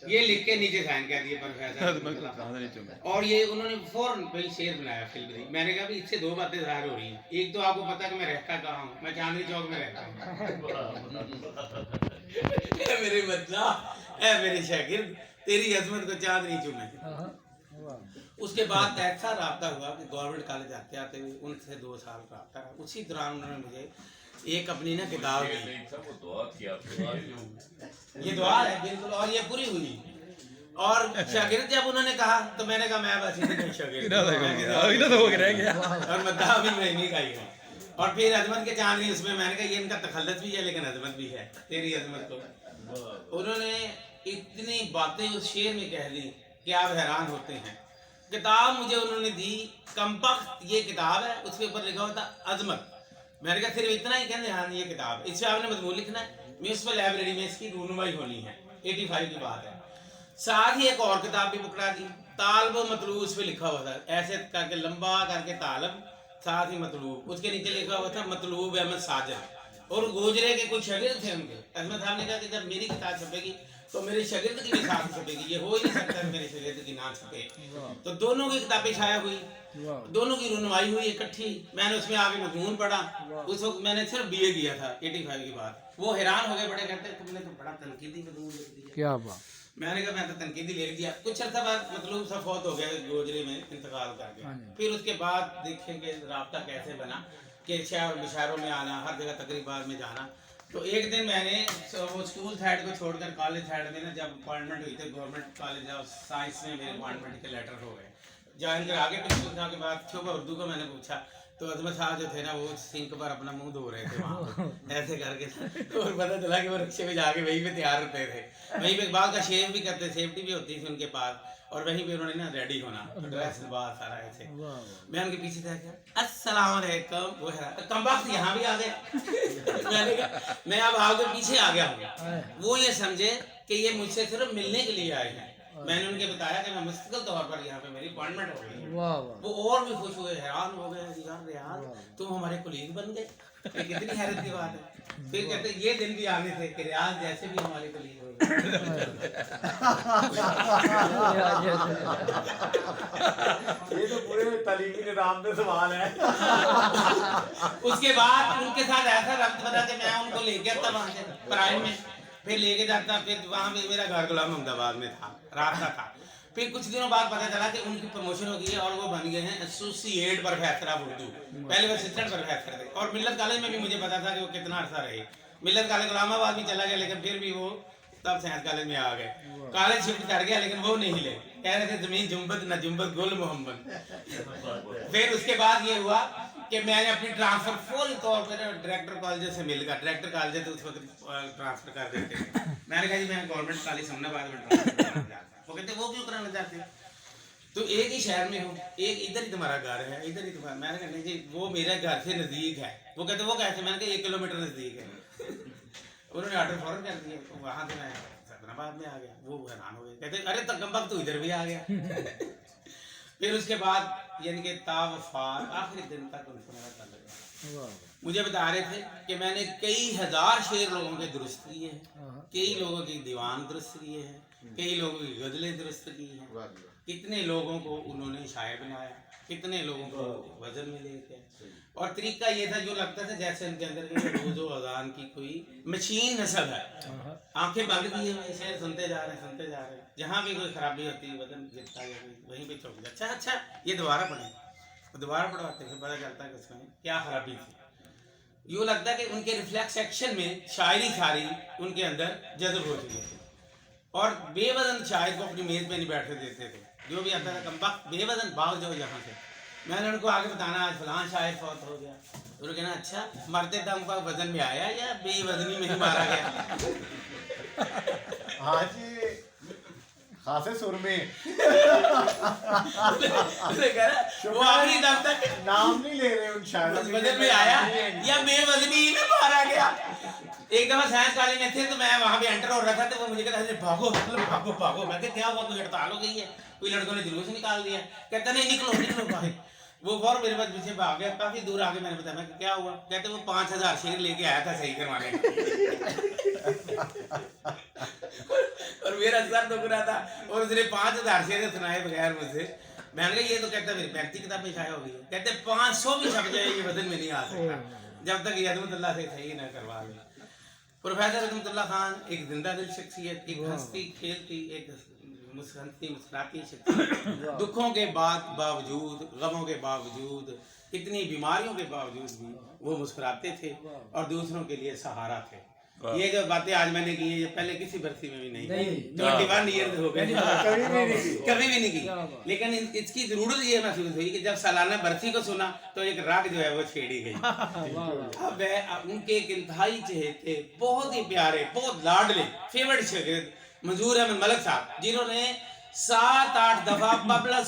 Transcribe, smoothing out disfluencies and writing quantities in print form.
ये लिख के नीचे साइन कर दिए प्रोफेसर, और ये उन्होंने फौरन भाई शेर बनाया फिल्म। मैंने कहा भाई इससे दो बातें ज़ाहिर हो रही हैं, एक तो आपको पता कि मैं रहता कहाँ हूँ, मैं चांदनी चौक में रहता हूँ। मेरे बच्चा है मेरे शागिर्द, तेरी अजमत को चांदनी चूमे। उसके बाद ऐसा रहा हुआ कि गवर्नमेंट कॉलेज आते आते हुए उनसे 2 साल रहा। उसी दौरान उन्होंने मुझे एक अपनी ना किताब दी, ये दुआ है बिल्कुल, और ये पूरी हुई। और शागिर्द जब उन्होंने कहा तो मैंने कहा मैं बस इतनी शागिर्द और मद्दा भी मैं नहीं खाई हूँ। और फिर अजमत के चांदनी उसमें मैंने कहा ये इनका तखल्लुस भी है लेकिन अजमत भी है, तेरी अजमत को। उन्होंने इतनी बातें उस शेर में कह दी कि आप हैरान होते हैं। किताब मुझे उन्होंने दी, कमबख्त ये किताब है, उसके ऊपर लिखा हुआ था अजमत। मैंने कहा सिर्फ इतना ही कहने, हाँ ये किताब, इससे आपने मजमून लिखना है, म्यूनसिपल लाइब्रेरी में इसकी रूनुमाई होनी है, 85 की बात है। साथ ही एक और किताब भी पकड़ा दी, तालब मतलूब, उस पर लिखा हुआ था ऐसे करके लंबा करके तालब, साथ ही मतलूब, उसके नीचे लिखा हुआ था मतलूब अहमद साजिद। और गोजरे के कुछ शागिर्द थे उनके। अहमद साहब ने कहा कि जब मेरी किताब छपेगी तो मेरे शागिर्द की भी साथ छपेगी, ये हो ही नहीं सकता मेरे शागिर्द की ना छपे। तो दोनों की किताबें छाया हुई, दोनों की रुनवाई हुई इकट्ठी। मैंने उसमें आगे मजमून पढ़ा, उस वक्त मैंने सिर्फ बीए किया था 85 की बात। वो हैरान हो गए, बड़े कहते तुमने तो बड़ा तनकीदी मजमून लिख दिया। क्या बात। मैंने कहा मैं तो तनकीदी लिख दिया। कुछ अर्सा बाद मतलब सब फौत हो गया गोजरे में इंतकाल करके। फिर उसके बाद देखेंगे राब्ता कैसे बना कि शहर बिशारों में आना, हर जगह तकरीबात में जाना। तो एक दिन मैंने वो स्कूल साइड को छोड़कर कॉलेज साइड में ना जब अपॉइंटमेंट हुई थी गवर्नमेंट कॉलेज ऑफ साइंस में, मेरे अपॉइंटमेंट के लेटर हो गए। ज्वाइन कर आगे पूछने के बाद सुबह उर्दू का मैंने पूछा तो अजमत साहब जो थे ना वो सिंक पर अपना मुंह धो रहे थे वहाँ ऐसे करके। और पता चला कि वो रिक्शे में जाके वहीं पे तैयार होते थे, वहीं पे बाल का शेव भी करते, सेफ्टी भी होती थी उनके पास, और वहीं पे उन्होंने ना रेडी होना, ड्रेस बात सारा ऐसे। मैं उनके पीछे था क्या अस्सलाम वालेकुम, वो है कमबख्त यहाँ भी आ गए। मैंने कहा मैं अब आपके पीछे आ गया हूँ। वो ये समझे कि ये मुझसे सिर्फ मिलने के लिए आए हैं। मैंने उनके बताया कि मैं मुस्तकिल तौर पर यहाँ पे मेरी अपॉइंटमेंट हो गई है। वो और भी खुश हुए, हैरान हो गए, यार रियाज तुम हमारे कुलीग बन गए, ये कितनी हैरत की बात है। फिर कहते ये दिन भी आने थे कि रियाज जैसे भी हमारे कुलीग हो गए। ये तो पूरे तालीमी निज़ाम में सवाल है। उसके बाद उनके साथ ऐसा रब्त बना कि मैं उनको ले गया था वहाँ से प्राइम में, फिर लेके जाता, फिर वहाँ पे मेरा घर गुलाम अहमदाबाद में था, रास्ता था। फिर कुछ दिनों बाद पता चला कि उनकी प्रमोशन हो गई है और वो बन गए हैं एसोसिएट प्रोफेसर ऑफ उर्दू। पहले वो असिस्टेंट प्रोफेसर थे। और मिल्लत कॉलेज में भी मुझे पता था कि वो कितना अर्सा रहे। मिल्लत कॉलेज गुलामाबाद भी चला गया लेकिन फिर भी वो तब साइंस कॉलेज में आ गए। कॉलेज शिफ्ट कर गया लेकिन वो नहीं हिले, कह रहे थे जमीन जुम्बद न जुम्बद गुल मोहम्मद। फिर उसके बाद ये हुआ कि मैंने अपनी ट्रांसफर फौरी तौर पर डायरेक्टर कॉलेज से मिल गया। डायरेक्टर कॉलेज तो उस वक्त ट्रांसफर कर देते थे। मैंने कहा जी मैं गवर्नमेंट कॉलेज समनाबाद में ट्रांसफर करना चाहता हूँ। वो कहते वो क्यों कराना चाहते हैं, तो एक ही शहर में हूँ, एक इधर ही तुम्हारा घर है, इधर ही तुम्हारा। मैंने कहा नहीं जी वो मेरे घर से नज़दीक है। वो कहते वो कैसे, मैंने कहा 1 किलोमीटर नज़दीक है। उन्होंने ऑर्डर फौरन कर दिया, तो वहाँ से मैं सदनाबाद में आ गया। वो हैरान हो गए, कहते अरे तकम्बक तो इधर भी आ गया। फिर उसके बाद यानी कि तावफात आखिरी दिन तक उनको मेरा ताल्लुक रहा। मुझे बता रहे थे कि मैंने कई हज़ार शेर लोगों के दुरुस्त किए हैं, कई लोगों की दीवान दुरुस्त किए हैं, कई लोगों की गज़लें दुरुस्त की हैं, कितने लोगों को उन्होंने शायर बनाया, कितने लोगों को वजन में लेके। और तरीका ये था जो लगता था जैसे उनके अंदर के रोज़ो अज़ान की कोई मशीन नस्ल है। आंखें बंद की हैं, शेर सुनते जा रहे हैं, सुनते जा रहे हैं। जहाँ भी कोई खराबी होती है, वजन गिरता है, वहीं पे चौक जाता। अच्छा ये दोबारा पढ़ें, दोबारा पढ़वाते फिर पता चलता है कि उसमें क्या खराबी थी। यूँ लगता है कि उनके रिफ्लेक्स एक्शन में शायरी सारी उनके अंदर जज्ब हो चुकी थी। और बेवजन शायर को अपनी मेज़ पे नहीं बैठने देते थे, जो भी आता था कमबख्त बेवजन भाग जाओ यहाँ से। मैंने उनको आगे बताना आज फलां शायर फौत हो गया, तो कहना अच्छा मरते दम पर वजन में आया या बेवजनी में ही मारा गया। हाँ जी खासे सुर में वो आखिरी दम तक नाम नहीं ले रहे उन शायरों, वजन में आया या बेवजनी में मारा गया। एक दफा साइंस कॉलेज में थे तो मैं वहाँ पे एंटर हो रहा था, तो वो मुझे कहता भागो भागो भागो। मैं क्या हुआ, कोई हड़ताल हो गई है, कोई लड़कों ने जुलूस निकाल दिया। कहता नहीं निकलो निकलो बाहर। वो फौरन मेरे पास पीछे भाग गया, काफी दूर आगे। मैंने बताया मैं क्या हुआ, कहते वो 5000 शेर लेके आया था सही करवाने। और اور میرا سر دکھ رہا تھا اور اس نے 5000 شعر سنائے بغیر مجھ سے. میں نے کہا یہ تو کہتا ہے میری 35 کتابیں شائع ہو گئی ہیں. کہتے 500 بھی چھپ جائے یہ وزن میں نہیں آ سکتا جب تک یہ عظمت اللہ سے صحیح نہ کروا لے. پروفیسر عظمت اللہ خان ایک زندہ دل شخصیت, ایک ہنستی کھیلتی, ایک ہنستی مسکراتی شخصیت. دکھوں کے باوجود, غموں کے باوجود, اتنی بیماریوں کے باوجود بھی وہ مسکراتے تھے اور دوسروں کے لیے سہارا تھے. یہ جو باتیں آج میں نے کی ہیں یہ پہلے کسی برسی میں بھی نہیں, 21 ایئرز ہو گئے کبھی بھی نہیں کی. لیکن اس کی ضرورت یہ محسوس ہوئی کہ جب سالانہ برسی کو سنا تو ایک راگ جو ہے وہ چھیڑی گئی. اب ان کے ایک انتہائی چہیتے, بہت ہی پیارے, بہت لاڈلے فیورٹ شاگرد منظور احمد ملک صاحب, جنہوں نے 7-8 دفعہ پبلس